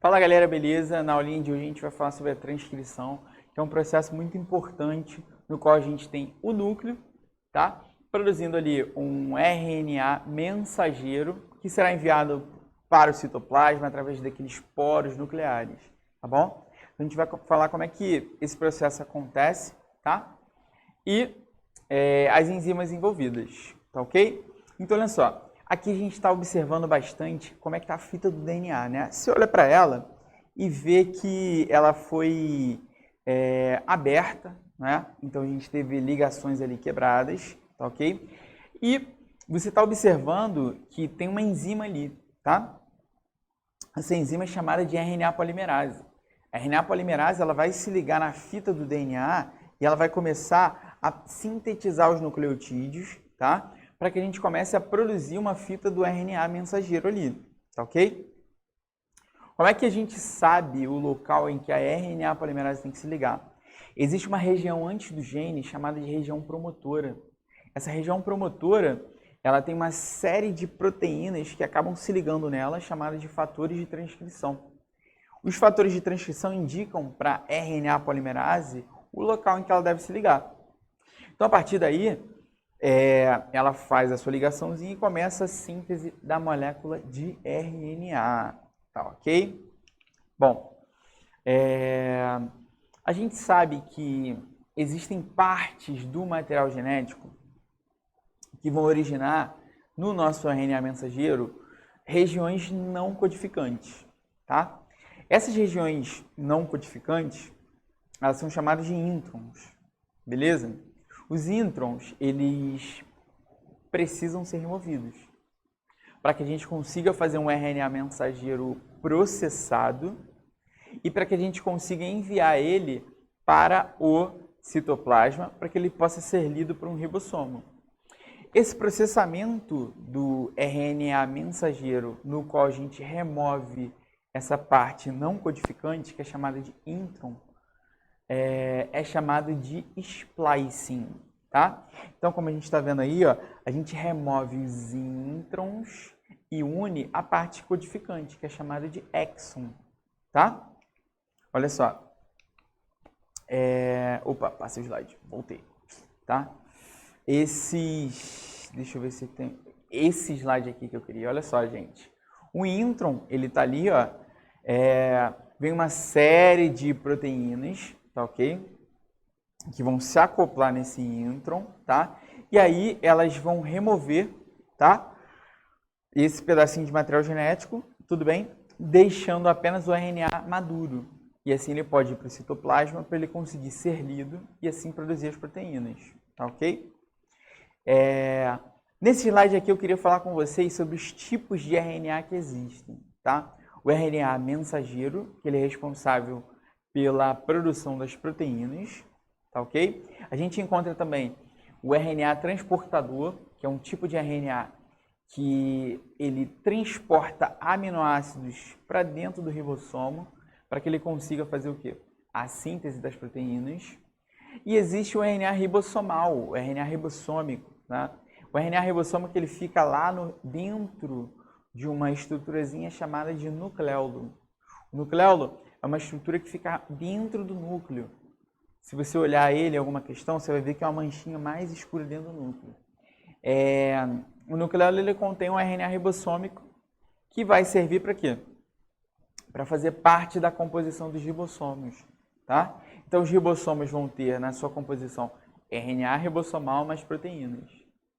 Fala galera, beleza? Na aulinha de hoje a gente vai falar sobre a transcrição, que é um processo muito importante no qual a gente tem o núcleo, tá? Produzindo ali um RNA mensageiro que será enviado para o citoplasma através daqueles poros nucleares, tá bom? A gente vai falar como é que esse processo acontece, tá? E as enzimas envolvidas, tá ok? Então olha só. Aqui a gente está observando bastante como é que está a fita do DNA, né? Você olha para ela e vê que ela foi aberta, né? Então a gente teve ligações ali quebradas, tá ok? E você está observando que tem uma enzima ali, tá? Essa enzima é chamada de RNA polimerase. A RNA polimerase ela vai se ligar na fita do DNA e ela vai começar a sintetizar os nucleotídeos, tá? Para que a gente comece a produzir uma fita do RNA mensageiro ali, tá ok? Como é que a gente sabe o local em que a RNA polimerase tem que se ligar? Existe uma região antes do gene chamada de região promotora. Essa região promotora, ela tem uma série de proteínas que acabam se ligando nela, chamadas de fatores de transcrição. Os fatores de transcrição indicam para a RNA polimerase o local em que ela deve se ligar. Então, a partir daí, ela faz a sua ligaçãozinha e começa a síntese da molécula de RNA, tá ok? Bom, a gente sabe que existem partes do material genético que vão originar no nosso RNA mensageiro regiões não codificantes, tá? Essas regiões não codificantes, elas são chamadas de introns, beleza? Os introns, eles precisam ser removidos para que a gente consiga fazer um RNA mensageiro processado e para que a gente consiga enviar ele para o citoplasma para que ele possa ser lido por um ribossomo. Esse processamento do RNA mensageiro, no qual a gente remove essa parte não codificante, que é chamada de intron, é chamado de splicing, tá? Então, como a gente está vendo aí, ó, a gente remove os introns e une a parte codificante, que é chamada de exon, tá? Olha só. Opa, passei o slide, voltei, tá? Deixa eu ver se tem... Esse slide aqui que eu queria, olha só, gente. O intron, ele tá ali, ó, vem uma série de proteínas, tá ok? Que vão se acoplar nesse intron, tá? E aí elas vão remover, tá? Esse pedacinho de material genético, tudo bem? Deixando apenas o RNA maduro. E assim ele pode ir para o citoplasma para ele conseguir ser lido e assim produzir as proteínas, tá ok? Nesse slide aqui eu queria falar com vocês sobre os tipos de RNA que existem, tá? O RNA mensageiro, que ele é responsável pela produção das proteínas, tá ok? A gente encontra também o RNA transportador, que é um tipo de RNA que ele transporta aminoácidos para dentro do ribossomo, para que ele consiga fazer o quê? A síntese das proteínas. E existe o RNA ribossomal, o RNA ribossômico, né? O RNA ribossômico ele fica lá dentro de uma estruturazinha chamada de nucleolo. O nucleolo é uma estrutura que fica dentro do núcleo. Se você olhar ele em alguma questão, você vai ver que é uma manchinha mais escura dentro do núcleo. O nucleolo ele contém um RNA ribossômico que vai servir para quê? Para fazer parte da composição dos ribossomos, tá? Então os ribossomos vão ter na sua composição RNA ribossomal mais proteínas,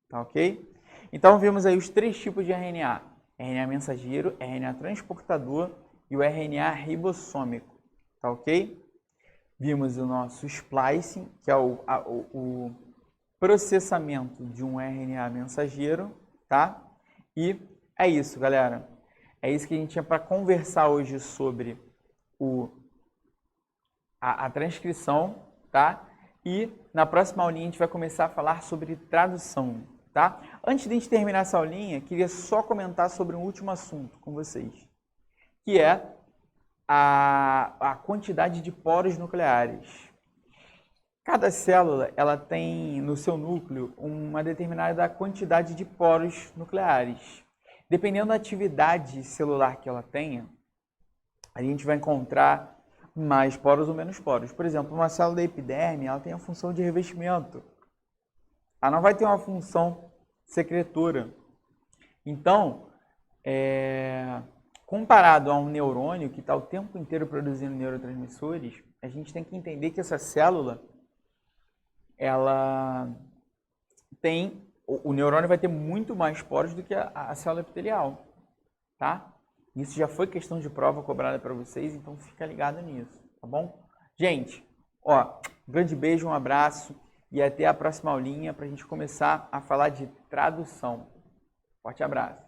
tá ok? Então vimos aí os três tipos de RNA: RNA mensageiro, RNA transportador e o RNA ribossômico, tá ok? Vimos o nosso splicing, que é o processamento de um RNA mensageiro, tá? E é isso, galera. É isso que a gente tinha para conversar hoje sobre a transcrição, tá? E na próxima aulinha a gente vai começar a falar sobre tradução, tá? Antes de a gente terminar essa aulinha, queria só comentar sobre um último assunto com vocês, que é a quantidade de poros nucleares. Cada célula ela tem no seu núcleo uma determinada quantidade de poros nucleares. Dependendo da atividade celular que ela tenha, a gente vai encontrar mais poros ou menos poros. Por exemplo, uma célula da epiderme, ela tem a função de revestimento. Ela não vai ter uma função secretora. Então, comparado a um neurônio que está o tempo inteiro produzindo neurotransmissores, a gente tem que entender que essa célula, ela tem, o neurônio vai ter muito mais poros do que a célula epitelial, tá? Isso já foi questão de prova cobrada para vocês, então fica ligado nisso, tá bom? Gente, ó, um grande beijo, um abraço e até a próxima aulinha para a gente começar a falar de tradução. Forte abraço!